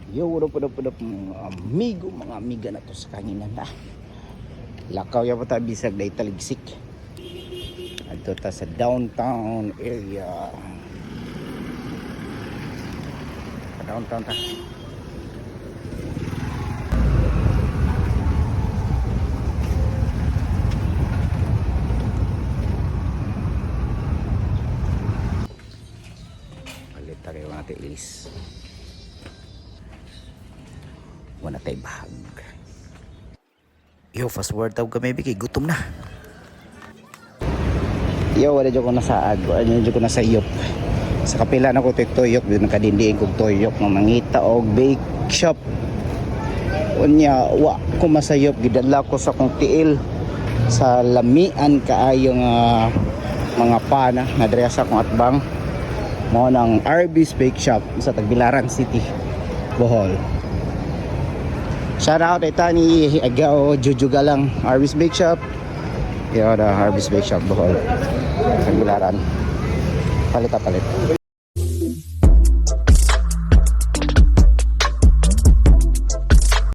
Yo, what up, mga amigo, mga amiga na to sa kanginan na. Lakaw ya pa ta bisag day taligsik. Adto ta sa downtown area. Sa downtown ta. Palit ta kayo natin is. Wala tayo bahag. Yo, fast forward tawag kami, kay gutom na. Yo, wala dyan ko nasa ag. Wala dyan ko nasa iyop. Sa kapila na ko toyok. Doon nakadindiin kong toyok ng mangita o bake shop. Unya, wa ko masayop. Gidala ko sa kong tiil. Sa lamian kaayong mga pana. Nadreya sa kong atbang. Mo ng Arby's Bake Shop sa Tagbilaran City, Bohol. Shout out ito ni Agaw Jujuga lang Arby's Bake Shop. Yo, the Arby's Bake Shop Bohol. Tagbilaran. Palit.